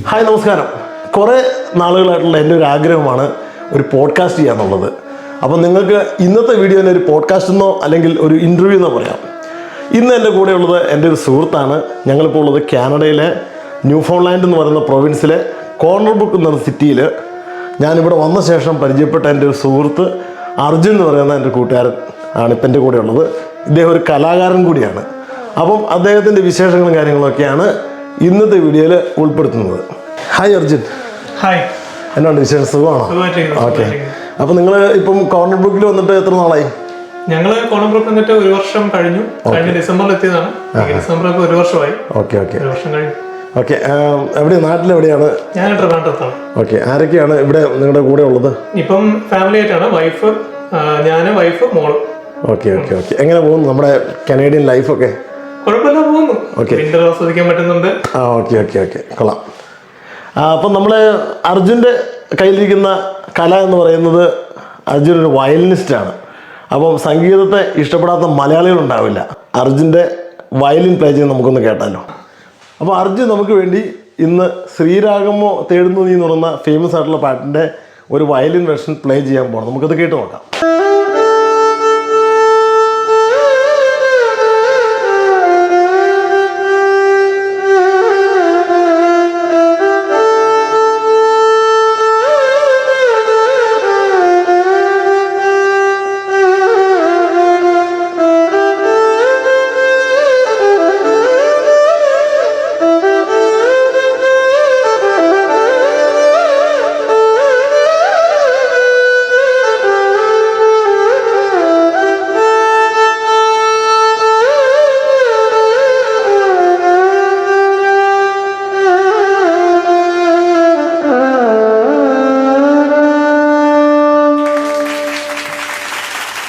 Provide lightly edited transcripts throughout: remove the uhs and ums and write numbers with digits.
Hi, നമസ്കാരം. കുറേ നാളുകളായിട്ടുള്ള എൻ്റെ ഒരു ആഗ്രഹമാണ് ഒരു പോഡ്കാസ്റ്റ് ചെയ്യാന്നുള്ളത്. അപ്പോൾ നിങ്ങൾക്ക് ഇന്നത്തെ വീഡിയോനെ ഒരു പോഡ്കാസ്റ്റ് എന്നോ അല്ലെങ്കിൽ ഒരു ഇൻ്റർവ്യൂ എന്നോ പറയാം. ഇന്ന് എൻ്റെ കൂടെ ഉള്ളത് എൻ്റെ ഒരു സുഹൃത്താണ്. ഞങ്ങളിപ്പോൾ ഉള്ളത് കാനഡയിലെ ന്യൂഫൗണ്ട്ലാൻഡ് എന്ന് പറയുന്ന പ്രൊവിൻസിലെ കോർണർ ബുക്ക് എന്ന സിറ്റിയിൽ. ഞാനിവിടെ വന്ന ശേഷം പരിചയപ്പെട്ട എൻ്റെ ഒരു സുഹൃത്ത് അർജുൻ എന്ന് പറയുന്ന എൻ്റെ കൂട്ടുകാരൻ ആണ് ഇപ്പം എൻ്റെ കൂടെ ഉള്ളത്. ഇദ്ദേഹം ഒരു കലാകാരൻ കൂടിയാണ്. അപ്പം അദ്ദേഹത്തിൻ്റെ വിശേഷങ്ങളും കാര്യങ്ങളൊക്കെയാണ് ഇന്നത്തെ വീഡിയോയിൽ ഉൾപ്പെടുത്തുന്നത്. ഹായ് അർജുൻ. ഹായ്, എന്നാണ് വിശേഷം? സുഖമാണോ? ഓക്കെ. അപ്പോൾ നിങ്ങൾ ഇപ്പം കോർണർ ബുക്കിൽ വന്നിട്ട് എത്ര നാളായി? ഞങ്ങൾ കോർണർ ബുക്ക് വന്നിട്ട് 1 വർഷം കഴിഞ്ഞു. കഴിഞ്ഞ ഡിസംബറിൽ എത്തിയതാണ്. ഡിസംബർ 1 വർഷമായി. ഓക്കെ ഓക്കെ 1 വർഷം കഴിഞ്ഞു. ഓക്കെ. നാട്ടിലെവിടെയാണ്? ഞാൻ ട്രിവാൻഡ്രത്താണ്. ഓക്കെ. ആരൊക്കെയാണ് ഇവിടെ നിങ്ങളുടെ കൂടെ ഉള്ളത്? ഇപ്പം ഫാമിലി ആയിട്ടാണ്. വൈഫ്, ഞാൻ, വൈഫ്, മോള്. Okay okay okay. എങ്ങനെ പോകുന്നു നമ്മുടെ കനേഡിയൻ ലൈഫൊക്കെ? കുഴപ്പമില്ല, പോകുന്നു. വിന്റർ ആസ്വദിക്കാൻ പറ്റുന്നുണ്ട്. ഓക്കെ ഓക്കെ ഓക്കെ, കൊള്ളാം. അപ്പം നമ്മൾ അർജുൻ്റെ കയ്യിലിരിക്കുന്ന കല എന്ന് പറയുന്നത്, അർജുൻ ഒരു വയലിനിസ്റ്റാണ്. അപ്പം സംഗീതത്തെ ഇഷ്ടപ്പെടാത്ത മലയാളികളുണ്ടാവില്ല. അർജുൻ്റെ വയലിൻ പ്ലേ ചെയ്ത് നമുക്കൊന്ന് കേട്ടാലോ. അപ്പോൾ അർജുൻ നമുക്ക് വേണ്ടി ഇന്ന് ശ്രീരാഗമോ തേടുന്നു നീ എന്ന് പറയുന്ന ഫേമസ് ആയിട്ടുള്ള പാട്ടിൻ്റെ ഒരു വയലിൻ വെർഷൻ പ്ലേ ചെയ്യാൻ പോകണം. നമുക്കത് കേട്ട് നോക്കാം.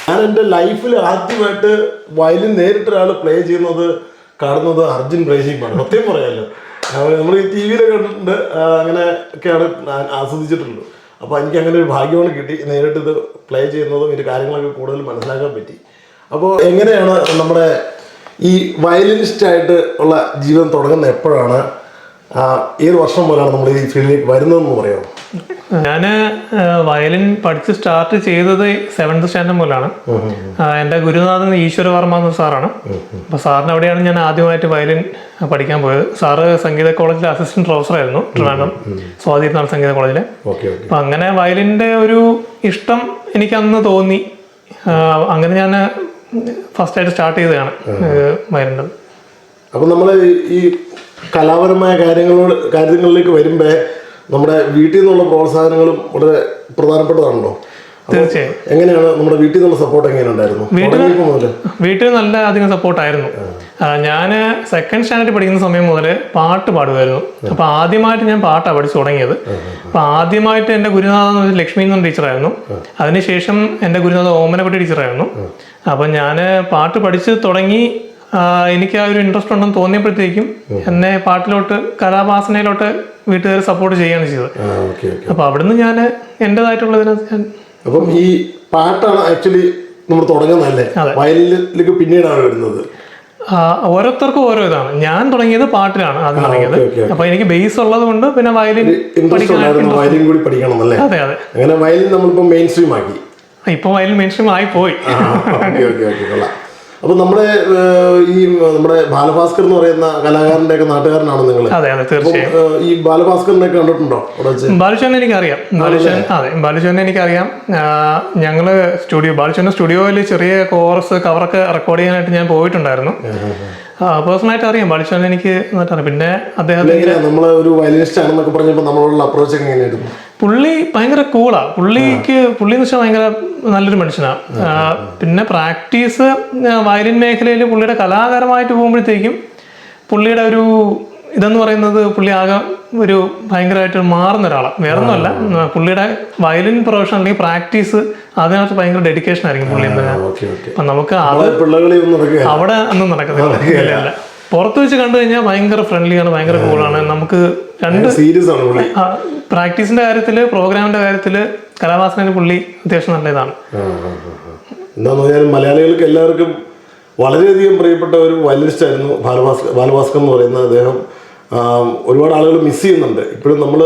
ഞാൻ എൻ്റെ ലൈഫിൽ ആദ്യമായിട്ട് വയലിൻ നേരിട്ടൊരാൾ പ്ലേ ചെയ്യുന്നത് കാണുന്നത് അർജുൻ പ്ലേ ചെയ്യുമ്പോഴാണ്. സത്യം പറയാമല്ലോ, നമ്മൾ ഈ ടി വിയിലൊക്കെ കണ്ടിട്ടുണ്ട്, അങ്ങനെ ഒക്കെയാണ് ആസ്വദിച്ചിട്ടുള്ളൂ. അപ്പോൾ എനിക്ക് അങ്ങനെ ഒരു ഭാഗ്യമാണ് കിട്ടി. നേരിട്ട് ഇത് പ്ലേ ചെയ്യുന്നതും ഇതിൻ്റെ കാര്യങ്ങളൊക്കെ കൂടുതൽ മനസ്സിലാക്കാൻ പറ്റി. അപ്പോൾ എങ്ങനെയാണ് നമ്മുടെ ഈ വയലിനിസ്റ്റായിട്ട് ഉള്ള ജീവിതം തുടങ്ങുന്നത്? എപ്പോഴാണ്, ഏത് വർഷം മുതലാണ് നമ്മൾ ഈ ഫീൽഡിലേക്ക് വരുന്നതെന്ന് പറയാമോ? ഞാൻ വയലിൻ പഠിച്ച് സ്റ്റാർട്ട് ചെയ്തത് 7th സ്റ്റാൻഡേർഡ് മുതലാണ്. എൻ്റെ ഗുരുനാഥൻ ഈശ്വരവർമ്മ എന്ന സാറാണ്. അപ്പോൾ സാറിന് അവിടെയാണ് ഞാൻ ആദ്യമായിട്ട് വയലിൻ പഠിക്കാൻ പോയത്. സാറ് സംഗീത കോളേജിലെ അസിസ്റ്റന്റ് പ്രൊഫസർ ആയിരുന്നു, ട്രിവാൻഡ്രം സ്വാതി നാൾ സംഗീത കോളേജിലെ. അപ്പം അങ്ങനെ വയലിൻ്റെ ഒരു ഇഷ്ടം എനിക്ക് അന്ന് തോന്നി. അങ്ങനെ ഞാൻ ഫസ്റ്റായിട്ട് സ്റ്റാർട്ട് ചെയ്തതാണ് വയലിൻ്റെ. അപ്പം നമ്മൾ ഈ കലാപരമായ കാര്യങ്ങളിലേക്ക് വരുമ്പോൾ നമ്മുടെ വീട്ടിൽ നിന്നുള്ള പ്രോത്സാഹനങ്ങളും വളരെ പ്രധാനപ്പെട്ടതാണല്ലോ. തീർച്ചയായും. എങ്ങനെയാണ് നമ്മുടെ വീട്ടിൽ നിന്നുള്ള സപ്പോർട്ട് എങ്ങനെയുണ്ടായിരുന്നു? വീട്ടിൽ നല്ല അധികം സപ്പോർട്ടായിരുന്നു. ഞാൻ 2nd സ്റ്റാൻഡേർഡിൽ പഠിക്കുന്ന സമയം മുതൽ പാട്ട് പാടുമായിരുന്നു. അപ്പോൾ ആദ്യമായിട്ട് ഞാൻ പാട്ടാണ് പഠിച്ചു തുടങ്ങിയത്. അപ്പോൾ ആദ്യമായിട്ട് എൻ്റെ ഗുരുനാഥൻ ലക്ഷ്മി എന്ന ടീച്ചറായിരുന്നു. അതിനുശേഷം എൻ്റെ ഗുരുനാഥൻ ഓമനക്കുട്ടി ടീച്ചറായിരുന്നു. അപ്പം ഞാൻ പാട്ട് പഠിച്ച് തുടങ്ങി. എനിക്ക് ആ ഒരു ഇൻട്രസ്റ്റ് ഉണ്ടെന്ന് തോന്നിയപ്പോഴത്തേക്കും എന്നെ പാട്ടിലോട്ട്, കലാവാസനയിലോട്ട് വീട്ടുകാർ സപ്പോർട്ട് ചെയ്യുകയാണ് ചെയ്തത്. അപ്പൊ അവിടുന്ന് ഞാൻ എൻ്റെതായിട്ടുള്ളതിനകത്ത് അപ്പം ഈ പാട്ടാണ് ആക്ച്വലി നമ്മൾ തുടങ്ങുന്നതല്ലേ? വയലിലേക്ക് പിന്നീടാണ് വരുന്നത്. ഓരോരുത്തർക്കും ഓരോ ഇതാണ്. ഞാൻ തുടങ്ങിയത് പാട്ടിലാണ് ആദ്യം തുടങ്ങിയത്. അപ്പൊ എനിക്ക് ബേസ് ഉള്ളത് കൊണ്ട് പിന്നെ വയലിൻ കൂടി പഠിക്കണം അല്ലേ? അതെ അതെ. അങ്ങനെ വയലിൻ നമ്മളിപ്പോ മെയിൻ സ്ട്രീം ആക്കി. ഇപ്പൊ വയലിൻ മെയിൻ സ്ട്രീം ആയി പോയി. അപ്പൊ നമ്മുടെ ബാലഭാസ്കർ എന്ന് പറയുന്ന കലാകാരന്റെ ഒക്കെ നാട്ടുകാരനാണ് നിങ്ങൾ? അതെ അതെ, തീർച്ചയായും. ഈ ബാലഭാസ്കറിനെ കണ്ടിട്ടുണ്ടോ? ബാലുചേട്ടനെ എനിക്കറിയാം. ബാലുചേട്ടനെ എനിക്കറിയാം. ഞങ്ങള് ബാലുചേട്ടൻ്റെ സ്റ്റുഡിയോയിൽ ചെറിയ കോറസ് കവറൊക്കെ റെക്കോർഡ് ചെയ്യാനായിട്ട് ഞാൻ പോയിട്ടുണ്ടായിരുന്നു. പേഴ്സണലായിട്ട് അറിയാം ബാലുചേട്ടനെ എനിക്ക് നന്നായിട്ടറിയാം. പിന്നെ അദ്ദേഹത്തിന് ഒരു വയലിനിസ്റ്റ് ആണെന്നൊക്കെ പറഞ്ഞപ്പോൾ നമ്മളോടുള്ള അപ്രോച്ച് എങ്ങനെയായിരുന്നു? പുള്ളി ഭയങ്കര കൂളാണ്. പുള്ളി എന്ന് വെച്ചാൽ ഭയങ്കര നല്ലൊരു മനുഷ്യനാണ്. പിന്നെ പ്രാക്ടീസ് വയലിൻ മേഖലയിൽ പുള്ളിയുടെ കലാകാരമായിട്ട് പോകുമ്പോഴത്തേക്കും പുള്ളിയുടെ ഒരു ഇതെന്ന് പറയുന്നത്, പുള്ളി ആകെ ഒരു ഭയങ്കരമായിട്ട് മാറുന്ന ഒരാളാണ്. വേറൊന്നുമല്ല, പുള്ളിയുടെ വയലിൻ പ്രൊഫഷൻ അല്ലെങ്കിൽ പ്രാക്ടീസ് അതിനകത്ത് ഭയങ്കര ഡെഡിക്കേഷൻ ആയിരിക്കും പുള്ളി. അപ്പൊ നമുക്ക് അവിടെ ഒന്നും നടക്കുന്നില്ല. പുറത്ത് വെച്ച് കണ്ടു കഴിഞ്ഞാൽ ഭയങ്കര ഫ്രണ്ട്ലിയാണ്, ഭയങ്കര കൂളാണ്. നമുക്ക് രണ്ട് പ്രാക്ടീസിന്റെ കാര്യത്തില്, പ്രോഗ്രാമിന്റെ കാര്യത്തില്, കലാവാസനയിൽ പുള്ളി അത്യാവശ്യം നല്ല ഇതാണ്. എന്താന്ന് പറഞ്ഞാൽ മലയാളികൾക്ക് എല്ലാവർക്കും വളരെയധികം പ്രിയപ്പെട്ട ഒരു വയലിനിസ്റ്റ് ആയിരുന്നു ബാലഭാസ്കർ എന്ന് പറയുന്ന അദ്ദേഹം. ഒരുപാട് ആളുകൾ മിസ് ചെയ്യുന്നുണ്ട്. ഇപ്പോഴും നമ്മൾ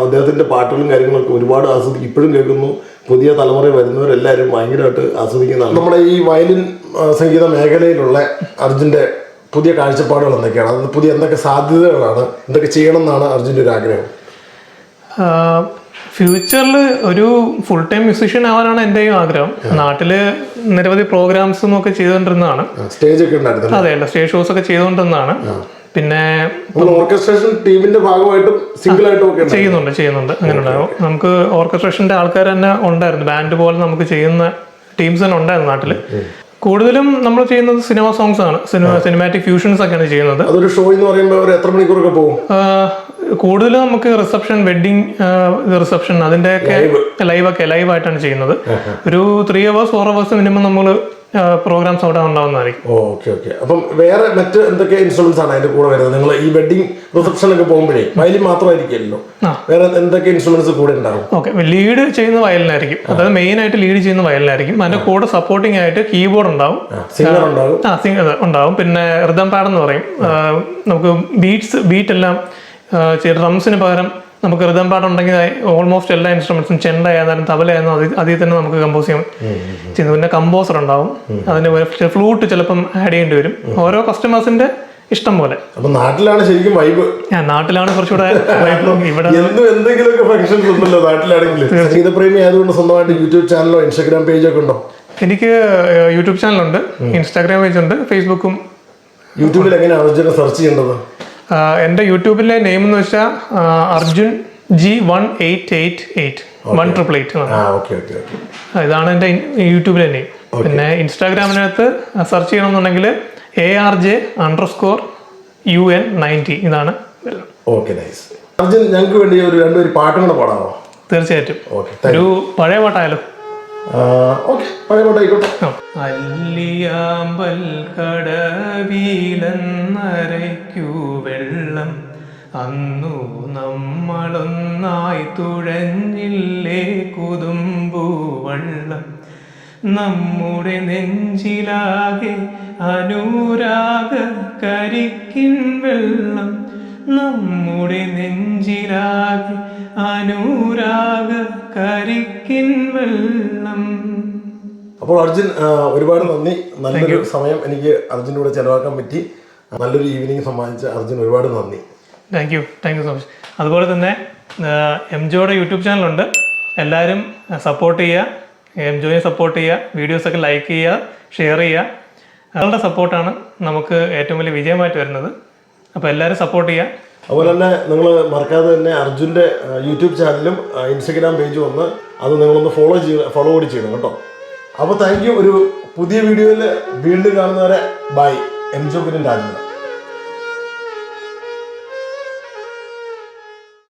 അദ്ദേഹത്തിൻ്റെ പാട്ടുകളും കാര്യങ്ങളൊക്കെ ഒരുപാട് ആസ്വദിക്കും, ഇപ്പോഴും കേൾക്കുന്നു. പുതിയ തലമുറ വരുന്നവരെല്ലാവരും ഭയങ്കരമായിട്ട് ആസ്വദിക്കുന്നതാണ്. നമ്മുടെ ഈ വയലിൻ സംഗീത മേഖലയിലുള്ള അർജുൻ്റെ പുതിയ കാഴ്ചപ്പാടുകൾ എന്തൊക്കെയാണ്? അത് പുതിയ എന്തൊക്കെ സാധ്യതകളാണ്, എന്തൊക്കെ ചെയ്യണം എന്നാണ് അർജുൻ്റെ ഒരു ആഗ്രഹം? ഫ്യൂച്ചറിൽ ഒരു ഫുൾ ടൈം മ്യൂസീഷ്യൻ ആവാനാണ് എൻ്റെയും ആഗ്രഹം. നാട്ടില് നിരവധി പ്രോഗ്രാംസും ഒക്കെ ചെയ്തുകൊണ്ടിരുന്നതാണ്. സ്റ്റേജ് ഒക്കെ ഉണ്ടായിരുന്നു. അതെ, സ്റ്റേജ് ഷോസ് ഒക്കെ ചെയ്തുകൊണ്ടിരുന്നതാണ്. പിന്നെ ഓർക്കസ്ട്രേഷൻ ടീമിന്റെ ഭാഗമായിട്ടും സിംഗിൾ ആയിട്ടും ഒക്കെ ചെയ്യുന്നുണ്ട്. അങ്ങനെ ഉണ്ടാകും. നമുക്ക് ഓർക്കസ്ട്രേഷന്റെ ആൾക്കാർ തന്നെ ഉണ്ടായിരുന്നു, ബാൻഡ് പോലെ നമുക്ക് ചെയ്യുന്ന ടീംസ് തന്നെ ഉണ്ടായിരുന്നു നാട്ടില്. കൂടുതലും നമ്മൾ ചെയ്യുന്നത് സിനിമ സോങ്സ് ആണ്, സിനിമാറ്റിക് ഫ്യൂഷൻസ് ഒക്കെയാണ് ചെയ്യുന്നത്. അതൊരു ഷോ എന്ന് പറയുമ്പോൾ എത്ര മണിക്കൂറൊക്കെ പോകും? കൂടുതലും നമുക്ക് റിസപ്ഷൻ, വെഡിങ് റിസപ്ഷൻ, അതിൻ്റെയൊക്കെ ലൈവായിട്ടാണ് ചെയ്യുന്നത്. ഒരു 3 hours 4 hours മിനിമം നമ്മൾ പ്രോഗ്രാംസ് അവിടെ ഉണ്ടാവുന്നതായിരിക്കും. Okay okay. അപ്പം വേറെ മറ്റ് എന്തൊക്കെ ഇൻസ്ട്രുമെന്റ്സ് ആണ് അതിന്റെ കൂടെ വരുന്നത്? നിങ്ങൾ ഈ വെഡിങ് റിസപ്ഷൻ ഒക്കെ പോകുമ്പോഴേ വയലിൻ മാത്രമായിരിക്കുമല്ലോ, വേറെ എന്തൊക്കെ ഇൻസ്ട്രുമെന്റ്സ് കൂടെ ഉണ്ടാവും? ഓക്കെ, ലീഡ് ചെയ്യുന്ന വയലിനായിരിക്കും. അതായത് മെയിൻ ആയിട്ട് ലീഡ് ചെയ്യുന്ന വയലിനായിരിക്കും. അതിന്റെ കൂടെ സപ്പോർട്ടിംഗ് ആയിട്ട് കീബോർഡ് ഉണ്ടാവും, സിംഗർ ഉണ്ടാവും. ഉണ്ടാവും. പിന്നെ റിതം പാഡ് എന്ന് പറയും. നമുക്ക് ബീറ്റ് എല്ലാം ഡ്രംസിന് പകരം നമുക്ക് റിതം പാഡ് ഉണ്ടെങ്കിൽ ഓൾമോസ്റ്റ് എല്ലാ ഇൻസ്ട്രുമെന്റ്സും, ചെണ്ട ആയിരുന്നാലും തബല ആയിരുന്നാലും അതിൽ തന്നെ നമുക്ക് കമ്പോസ് ചെയ്യാൻ ചെയ്യുന്നു. പിന്നെ കമ്പോസർ ഉണ്ടാവും, അതിന് ഫ്ലൂട്ട് ചിലപ്പം ആഡ് ചെയ്യേണ്ടി വരും. ഓരോ കസ്റ്റമേഴ്സിന്റെ ഇഷ്ടം പോലെ. നാട്ടിലാണ് ശരിക്കും വൈബ്. നാട്ടിലാണ് കുറച്ചുകൂടെ ഇവിടെ എന്തെങ്കിലുമൊക്കെ ഫംഗ്ഷൻസ് ഉണ്ടല്ലോ നാട്ടിലാണെങ്കിൽ. സംഗീതപ്രേമി ആയതുകൊണ്ട് സ്വന്തമായിട്ട് യൂട്യൂബ് ചാനലോ ഇൻസ്റ്റാഗ്രാം പേജോ ഒക്കെ ഉണ്ടോ? എനിക്ക് യൂട്യൂബ് ചാനലുണ്ട്, ഇൻസ്റ്റാഗ്രാം പേജ് ഉണ്ട്, ഫേസ്ബുക്കും. യൂട്യൂബിൽ എങ്ങനെയാണ് അർജുനെ സെർച്ച് ചെയ്യേണ്ടത്? എൻ്റെ യൂട്യൂബിലെ നെയിം എന്ന് വെച്ചാൽ അർജുൻ G1888 1888. ഇതാണ് എൻ്റെ യൂട്യൂബിലെ നെയിം. പിന്നെ ഇൻസ്റ്റാഗ്രാമിനകത്ത് സെർച്ച് ചെയ്യണമെന്നുണ്ടെങ്കിൽ ARJ_UN90 ഇതാണ്. Okay, nice. അർജുൻ, ഞങ്ങൾക്ക് വേണ്ടി ഒരു 2 പാട്ടും കൂടെ പാടാമോ? തീർച്ചയായിട്ടും. ഒരു പഴയ പാട്ടായാലോ? അല്ലിയാമ്പൽ കടവിലെന്നരയ്ക്കു വെള്ളം, അന്നു നമ്മളൊന്നായി തുഴഞ്ഞില്ലേ കുതുമ്പു വള്ളം, നമ്മുടെ നെഞ്ചിലാകെ അനുരാഗ കരിക്കിൻ വെള്ളം, നമ്മുടെ നെഞ്ചിലാകെ അനുരാഗ കരിക്കിൻ വെള്ളം. അപ്പോൾ അർജുൻ, ഒരുപാട് നന്ദി. നല്ലൊരു സമയം എനിക്ക് അർജുൻ്റെ കൂടെ ചെലവാക്കാൻ പറ്റി. നല്ലൊരു ഈവനിങ് സമ്മാനിച്ച അർജുൻ ഒരുപാട് നന്ദി. Thank you so much. അതുപോലെ തന്നെ എംജോയുടെ യൂട്യൂബ് ചാനലുണ്ട്, എല്ലാവരും സപ്പോർട്ട് ചെയ്യുക, എംജോയെ സപ്പോർട്ട് ചെയ്യുക, വീഡിയോസൊക്കെ ലൈക്ക് ചെയ്യുക, ഷെയർ ചെയ്യുക. നിങ്ങളുടെ സപ്പോർട്ടാണ് നമുക്ക് ഏറ്റവും വലിയ വിജയമായിട്ട് വരുന്നത്. അപ്പോൾ എല്ലാവരും സപ്പോർട്ട് ചെയ്യുക. അതുപോലെ തന്നെ നിങ്ങൾ മറക്കാതെ തന്നെ അർജുൻ്റെ യൂട്യൂബ് ചാനലും ഇൻസ്റ്റഗ്രാം പേജും ഒന്ന് അത് നിങ്ങളൊന്ന് ഫോളോ കൂടി ചെയ്യണം കേട്ടോ. അപ്പോൾ താങ്ക് യു. ഒരു പുതിയ വീഡിയോയിൽ വീണ്ടും കാണുന്നവരെ ബൈ. എംജോ രാജൻ.